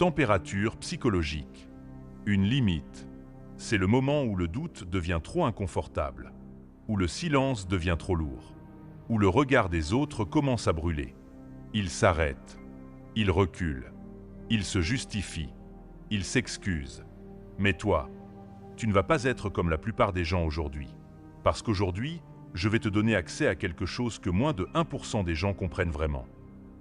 température psychologique. Une limite. C'est le moment où le doute devient trop inconfortable, où le silence devient trop lourd, où le regard des autres commence à brûler. Il s'arrête, il recule, il se justifie, il s'excuse. Mais toi, tu ne vas pas être comme la plupart des gens aujourd'hui. Parce qu'aujourd'hui, je vais te donner accès à quelque chose que moins de 1% des gens comprennent vraiment.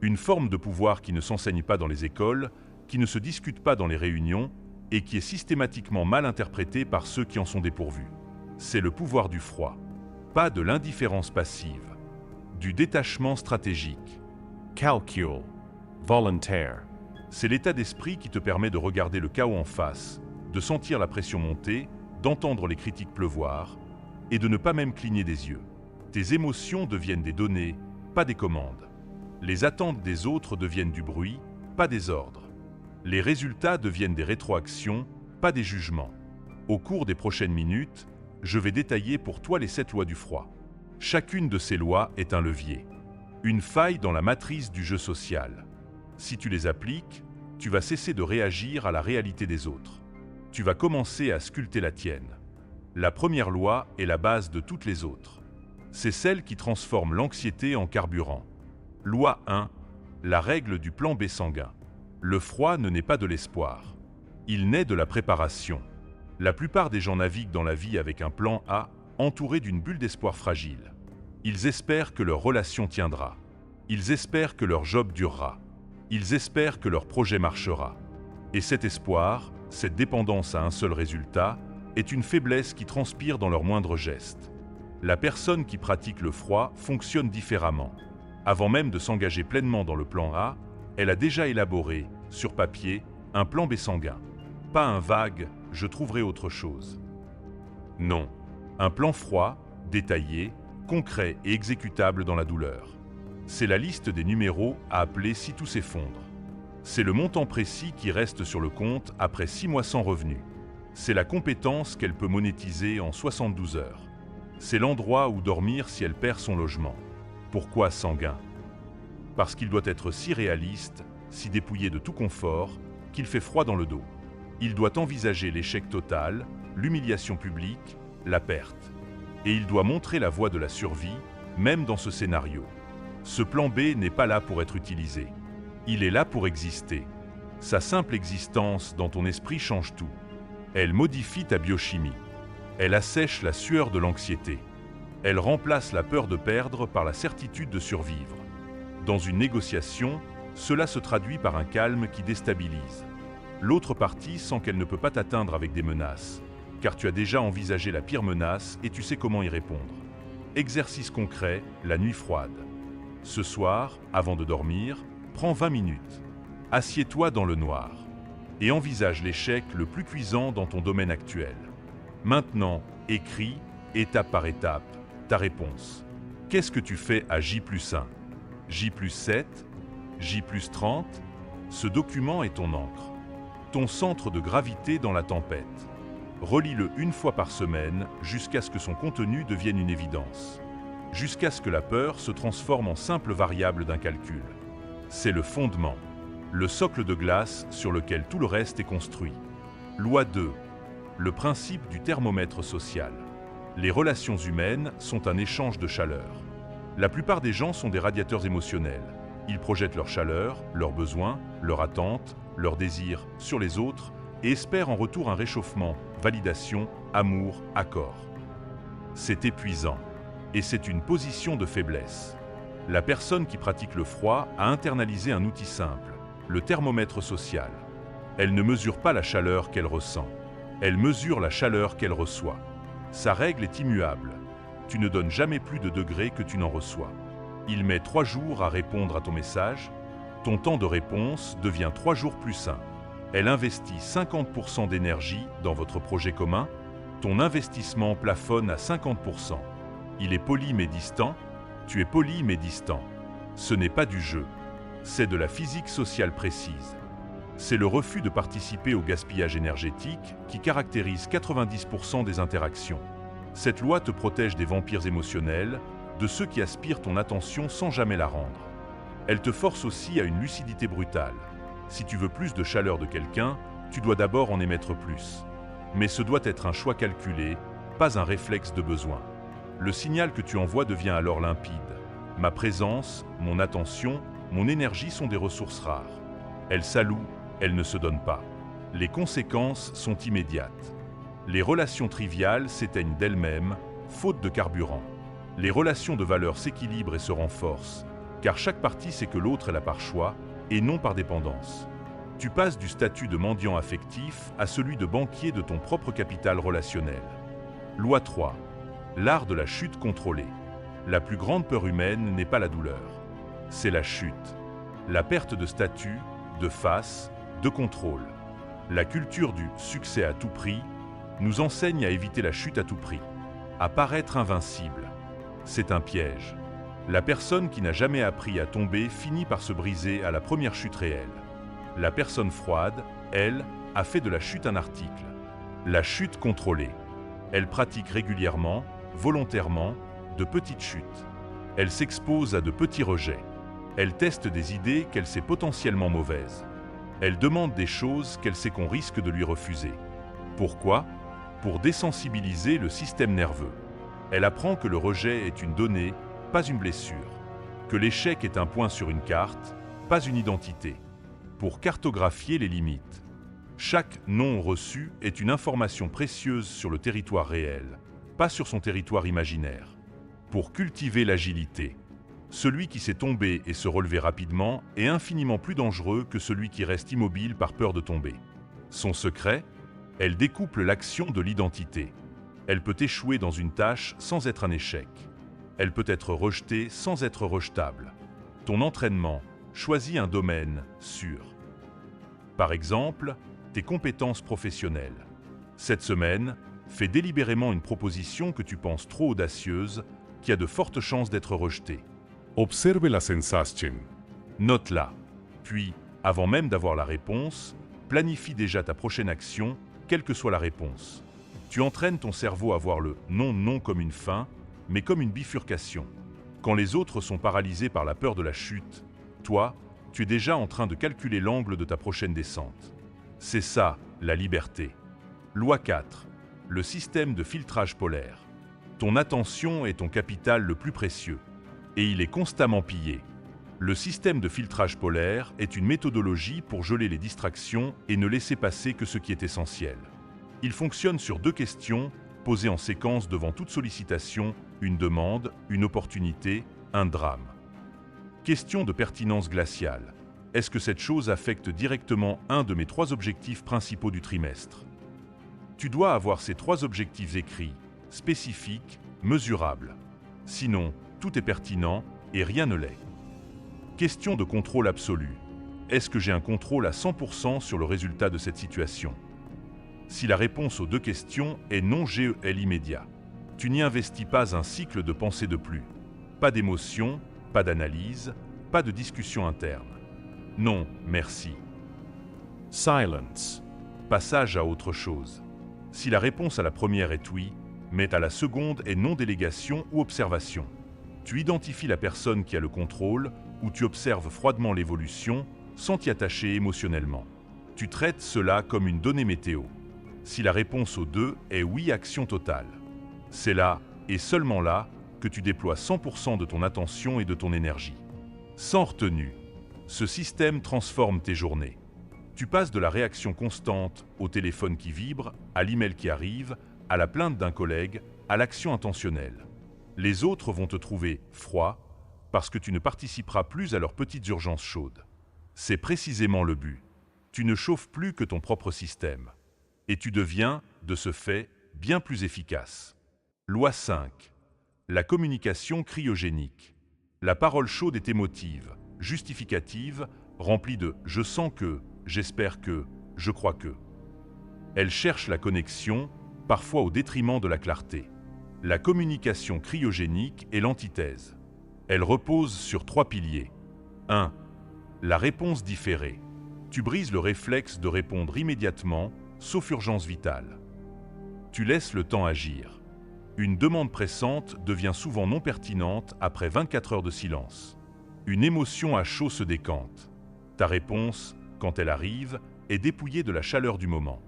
Une forme de pouvoir qui ne s'enseigne pas dans les écoles, qui ne se discute pas dans les réunions et qui est systématiquement mal interprétée par ceux qui en sont dépourvus. C'est le pouvoir du froid. Pas de l'indifférence passive, du détachement stratégique. Calcul. Volontaire. C'est l'état d'esprit qui te permet de regarder le chaos en face, de sentir la pression monter, d'entendre les critiques pleuvoir et de ne pas même cligner des yeux. Tes émotions deviennent des données, pas des commandes. Les attentes des autres deviennent du bruit, pas des ordres. Les résultats deviennent des rétroactions, pas des jugements. Au cours des prochaines minutes, je vais détailler pour toi les 7 lois du froid. Chacune de ces lois est un levier, une faille dans la matrice du jeu social. Si tu les appliques, tu vas cesser de réagir à la réalité des autres. Tu vas commencer à sculpter la tienne. La première loi est la base de toutes les autres. C'est celle qui transforme l'anxiété en carburant. Loi 1. La règle du plan B sanguin. Le froid ne naît pas de l'espoir. Il naît de la préparation. La plupart des gens naviguent dans la vie avec un plan A, entouré d'une bulle d'espoir fragile. Ils espèrent que leur relation tiendra. Ils espèrent que leur job durera. Ils espèrent que leur projet marchera. Et cet espoir, cette dépendance à un seul résultat, est une faiblesse qui transpire dans leurs moindres gestes. La personne qui pratique le froid fonctionne différemment. Avant même de s'engager pleinement dans le plan A, elle a déjà élaboré, sur papier, un plan B sanguin. Pas un vague « je trouverai autre chose ». Non, un plan froid, détaillé, concret et exécutable dans la douleur. C'est la liste des numéros à appeler si tout s'effondre. C'est le montant précis qui reste sur le compte après 6 mois sans revenus. C'est la compétence qu'elle peut monétiser en 72 heures. C'est l'endroit où dormir si elle perd son logement. Pourquoi sanguin? Parce qu'il doit être si réaliste, si dépouillé de tout confort, qu'il fait froid dans le dos. Il doit envisager l'échec total, l'humiliation publique, la perte. Et il doit montrer la voie de la survie, même dans ce scénario. Ce plan B n'est pas là pour être utilisé. Il est là pour exister. Sa simple existence dans ton esprit change tout. Elle modifie ta biochimie. Elle assèche la sueur de l'anxiété. Elle remplace la peur de perdre par la certitude de survivre. Dans une négociation, cela se traduit par un calme qui déstabilise. L'autre partie sent qu'elle ne peut pas t'atteindre avec des menaces, car tu as déjà envisagé la pire menace et tu sais comment y répondre. Exercice concret, la nuit froide. Ce soir, avant de dormir, prends 20 minutes. Assieds-toi dans le noir et envisage l'échec le plus cuisant dans ton domaine actuel. Maintenant, écris, étape par étape, ta réponse. Qu'est-ce que tu fais à J+1, J+7, J+30? Ce document est ton encre, ton centre de gravité dans la tempête. Relis-le une fois par semaine jusqu'à ce que son contenu devienne une évidence, jusqu'à ce que la peur se transforme en simple variable d'un calcul. C'est le fondement, le socle de glace sur lequel tout le reste est construit. Loi 2. Le principe du thermomètre social. Les relations humaines sont un échange de chaleur. La plupart des gens sont des radiateurs émotionnels. Ils projettent leur chaleur, leurs besoins, leurs attentes, leurs désirs sur les autres et espèrent en retour un réchauffement, validation, amour, accord. C'est épuisant et c'est une position de faiblesse. La personne qui pratique le froid a internalisé un outil simple, le thermomètre social. Elle ne mesure pas la chaleur qu'elle ressent. Elle mesure la chaleur qu'elle reçoit. Sa règle est immuable. Tu ne donnes jamais plus de degrés que tu n'en reçois. Il met 3 jours à répondre à ton message. Ton temps de réponse devient 3 jours plus sain. Elle investit 50% d'énergie dans votre projet commun. Ton investissement plafonne à 50%. Il est poli mais distant. Tu es poli mais distant. Ce n'est pas du jeu. C'est de la physique sociale précise. C'est le refus de participer au gaspillage énergétique qui caractérise 90% des interactions. Cette loi te protège des vampires émotionnels, de ceux qui aspirent ton attention sans jamais la rendre. Elle te force aussi à une lucidité brutale. Si tu veux plus de chaleur de quelqu'un, tu dois d'abord en émettre plus. Mais ce doit être un choix calculé, pas un réflexe de besoin. Le signal que tu envoies devient alors limpide. Ma présence, mon attention, mon énergie sont des ressources rares. Elles s'allouent, elles ne se donnent pas. Les conséquences sont immédiates. Les relations triviales s'éteignent d'elles-mêmes, faute de carburant. Les relations de valeur s'équilibrent et se renforcent, car chaque partie sait que l'autre est là par choix et non par dépendance. Tu passes du statut de mendiant affectif à celui de banquier de ton propre capital relationnel. Loi 3. L'art de la chute contrôlée. La plus grande peur humaine n'est pas la douleur. C'est la chute. La perte de statut, de face, de contrôle. La culture du succès à tout prix nous enseigne à éviter la chute à tout prix, à paraître invincible. C'est un piège. La personne qui n'a jamais appris à tomber finit par se briser à la première chute réelle. La personne froide, elle, a fait de la chute un article. La chute contrôlée. Elle pratique régulièrement, volontairement, de petites chutes. Elle s'expose à de petits rejets. Elle teste des idées qu'elle sait potentiellement mauvaises. Elle demande des choses qu'elle sait qu'on risque de lui refuser. Pourquoi ? Pour désensibiliser le système nerveux. Elle apprend que le rejet est une donnée, pas une blessure. Que l'échec est un point sur une carte, pas une identité. Pour cartographier les limites. Chaque non reçu est une information précieuse sur le territoire réel, pas sur son territoire imaginaire. Pour cultiver l'agilité. Celui qui sait tomber et se relever rapidement est infiniment plus dangereux que celui qui reste immobile par peur de tomber. Son secret ? Elle découple l'action de l'identité. Elle peut échouer dans une tâche sans être un échec. Elle peut être rejetée sans être rejetable. Ton entraînement, choisis un domaine sûr. Par exemple, tes compétences professionnelles. Cette semaine, fais délibérément une proposition que tu penses trop audacieuse, qui a de fortes chances d'être rejetée. Observe la sensation. Note-la. Puis, avant même d'avoir la réponse, planifie déjà ta prochaine action, quelle que soit la réponse. Tu entraînes ton cerveau à voir le non comme une fin, mais comme une bifurcation. Quand les autres sont paralysés par la peur de la chute, toi, tu es déjà en train de calculer l'angle de ta prochaine descente. C'est ça, la liberté. Loi 4. Le système de filtrage polaire. Ton attention est ton capital le plus précieux, et il est constamment pillé. Le système de filtrage polaire est une méthodologie pour geler les distractions et ne laisser passer que ce qui est essentiel. Il fonctionne sur 2 questions, posées en séquence devant toute sollicitation, une demande, une opportunité, un drame. Question de pertinence glaciale. Est-ce que cette chose affecte directement un de mes 3 objectifs principaux du trimestre ? Tu dois avoir ces 3 objectifs écrits, spécifiques, mesurables. Sinon, tout est pertinent et rien ne l'est. Question de contrôle absolu. Est-ce que j'ai un contrôle à 100% sur le résultat de cette situation ? Si la réponse aux 2 questions est non GEL immédiat, tu n'y investis pas un cycle de pensée de plus. Pas d'émotion, pas d'analyse, pas de discussion interne. Non, merci. Silence. Passage à autre chose. Si la réponse à la première est oui, mais à la seconde est non-délégation ou observation. Tu identifies la personne qui a le contrôle ou tu observes froidement l'évolution sans t'y attacher émotionnellement. Tu traites cela comme une donnée météo. Si la réponse aux 2 est oui, action totale. C'est là, et seulement là, que tu déploies 100% de ton attention et de ton énergie. Sans retenue. Ce système transforme tes journées. Tu passes de la réaction constante au téléphone qui vibre, à l'email qui arrive, à la plainte d'un collègue, à l'action intentionnelle. Les autres vont te trouver froid parce que tu ne participeras plus à leurs petites urgences chaudes. C'est précisément le but. Tu ne chauffes plus que ton propre système. Et tu deviens, de ce fait, bien plus efficace. Loi 5. La communication cryogénique. La parole chaude est émotive, justificative, remplie de « je sens que »,« j'espère que »,« je crois que ». Elle cherche la connexion, parfois au détriment de la clarté. La communication cryogénique est l'antithèse. Elle repose sur 3 piliers. 1. La réponse différée. Tu brises le réflexe de répondre immédiatement, sauf urgence vitale. Tu laisses le temps agir. Une demande pressante devient souvent non pertinente après 24 heures de silence. Une émotion à chaud se décante. Ta réponse, quand elle arrive, est dépouillée de la chaleur du moment.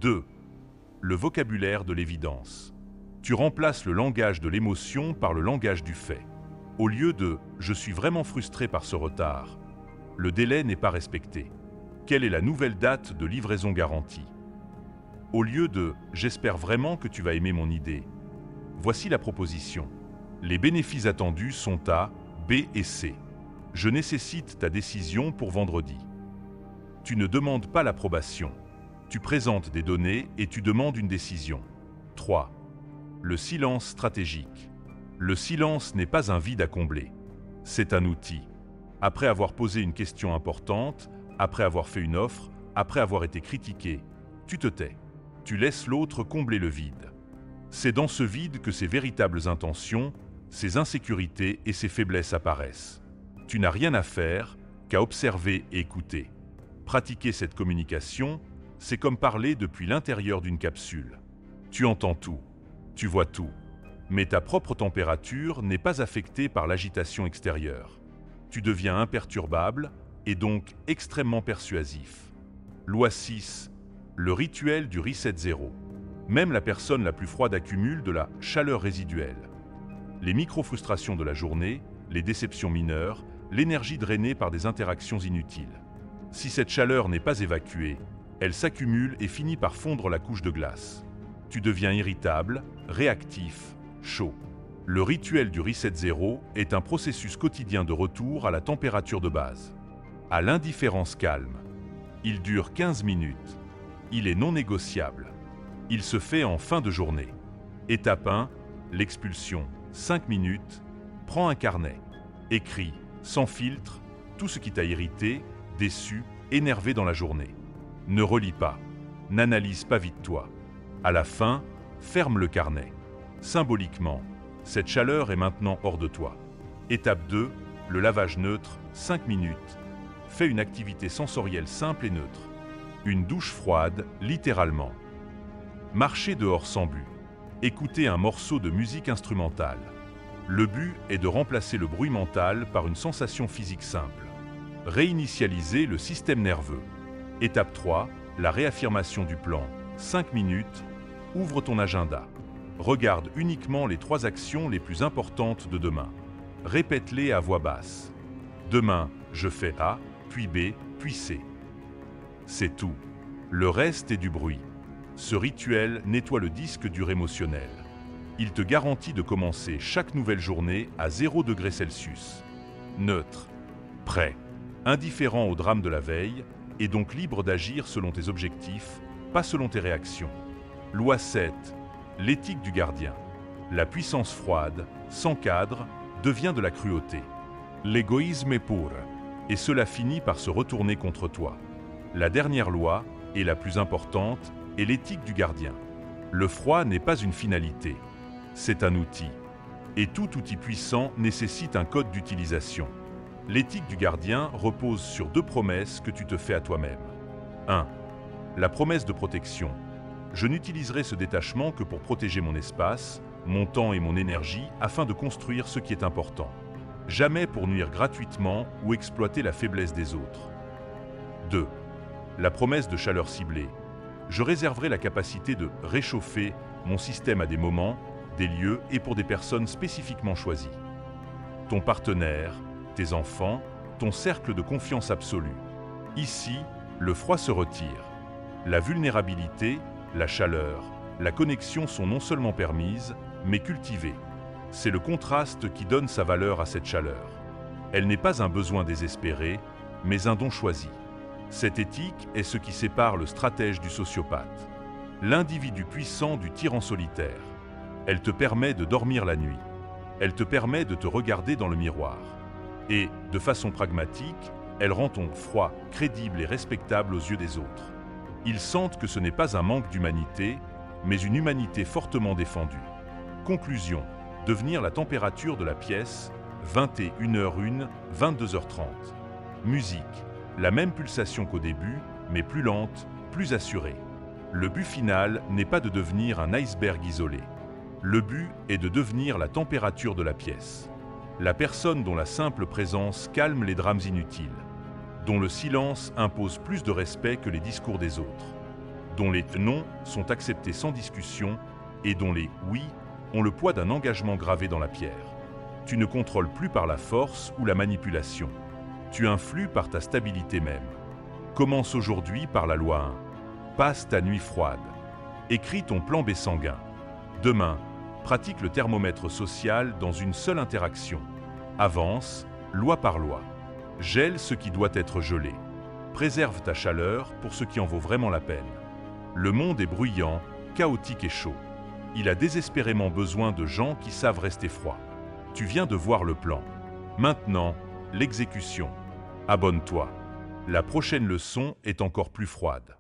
2. Le vocabulaire de l'évidence. Tu remplaces le langage de l'émotion par le langage du fait. Au lieu de « je suis vraiment frustré par ce retard », le délai n'est pas respecté. Quelle est la nouvelle date de livraison garantie? Au lieu de « j'espère vraiment que tu vas aimer mon idée », voici la proposition. Les bénéfices attendus sont à B et C. Je nécessite ta décision pour vendredi. Tu ne demandes pas l'approbation. Tu présentes des données et tu demandes une décision. 3. Le silence stratégique. Le silence n'est pas un vide à combler. C'est un outil. Après avoir posé une question importante, après avoir fait une offre, après avoir été critiqué, tu te tais. Tu laisses l'autre combler le vide. C'est dans ce vide que ses véritables intentions, ses insécurités et ses faiblesses apparaissent. Tu n'as rien à faire qu'à observer et écouter. Pratiquer cette communication, c'est comme parler depuis l'intérieur d'une capsule. Tu entends tout, tu vois tout, mais ta propre température n'est pas affectée par l'agitation extérieure. Tu deviens imperturbable et donc extrêmement persuasif. Loi 6. Le rituel du reset zéro. Même la personne la plus froide accumule de la chaleur résiduelle. Les micro-frustrations de la journée, les déceptions mineures, l'énergie drainée par des interactions inutiles. Si cette chaleur n'est pas évacuée, elle s'accumule et finit par fondre la couche de glace. Tu deviens irritable, réactif, chaud. Le rituel du reset zéro est un processus quotidien de retour à la température de base. À l'indifférence calme. Il dure 15 minutes. Il est non négociable. Il se fait en fin de journée. Étape 1, l'expulsion. 5 minutes. Prends un carnet. Écris, sans filtre, tout ce qui t'a irrité, déçu, énervé dans la journée. Ne relis pas. N'analyse pas vite toi. À la fin, ferme le carnet. Symboliquement, cette chaleur est maintenant hors de toi. Étape 2, le lavage neutre, 5 minutes. Fais une activité sensorielle simple et neutre. Une douche froide, littéralement. Marcher dehors sans but. Écouter un morceau de musique instrumentale. Le but est de remplacer le bruit mental par une sensation physique simple. Réinitialiser le système nerveux. Étape 3, la réaffirmation du plan. 5 minutes. Ouvre ton agenda. Regarde uniquement les 3 actions les plus importantes de demain. Répète-les à voix basse. Demain, je fais A, puis B, puis C. C'est tout. Le reste est du bruit. Ce rituel nettoie le disque dur émotionnel. Il te garantit de commencer chaque nouvelle journée à 0 degré Celsius. Neutre, prêt, indifférent au drame de la veille et donc libre d'agir selon tes objectifs, pas selon tes réactions. Loi 7. L'éthique du gardien. La puissance froide, sans cadre, devient de la cruauté. L'égoïsme est pur, et cela finit par se retourner contre toi. La dernière loi, et la plus importante, est l'éthique du gardien. Le froid n'est pas une finalité, c'est un outil. Et tout outil puissant nécessite un code d'utilisation. L'éthique du gardien repose sur 2 promesses que tu te fais à toi-même. 1. La promesse de protection. Je n'utiliserai ce détachement que pour protéger mon espace, mon temps et mon énergie afin de construire ce qui est important. Jamais pour nuire gratuitement ou exploiter la faiblesse des autres. 2. La promesse de chaleur ciblée. Je réserverai la capacité de réchauffer mon système à des moments, des lieux et pour des personnes spécifiquement choisies. Ton partenaire, tes enfants, ton cercle de confiance absolue. Ici, le froid se retire. La vulnérabilité, la chaleur, la connexion sont non seulement permises, mais cultivées. C'est le contraste qui donne sa valeur à cette chaleur. Elle n'est pas un besoin désespéré, mais un don choisi. Cette éthique est ce qui sépare le stratège du sociopathe. L'individu puissant du tyran solitaire. Elle te permet de dormir la nuit. Elle te permet de te regarder dans le miroir. Et, de façon pragmatique, elle rend ton froid crédible et respectable aux yeux des autres. Ils sentent que ce n'est pas un manque d'humanité, mais une humanité fortement défendue. Conclusion. Devenir la température de la pièce, 21h01, 22h30. Musique. La même pulsation qu'au début, mais plus lente, plus assurée. Le but final n'est pas de devenir un iceberg isolé. Le but est de devenir la température de la pièce. La personne dont la simple présence calme les drames inutiles. dont le silence impose plus de respect que les discours des autres, dont les non sont acceptés sans discussion et dont les oui ont le poids d'un engagement gravé dans la pierre. Tu ne contrôles plus par la force ou la manipulation. Tu influes par ta stabilité même. Commence aujourd'hui par la loi 1. Passe ta nuit froide. Écris ton plan B sanguin. Demain, pratique le thermomètre social dans une seule interaction. Avance, loi par loi. Gèle ce qui doit être gelé. Préserve ta chaleur pour ce qui en vaut vraiment la peine. Le monde est bruyant, chaotique et chaud. Il a désespérément besoin de gens qui savent rester froids. Tu viens de voir le plan. Maintenant, l'exécution. Abonne-toi. La prochaine leçon est encore plus froide.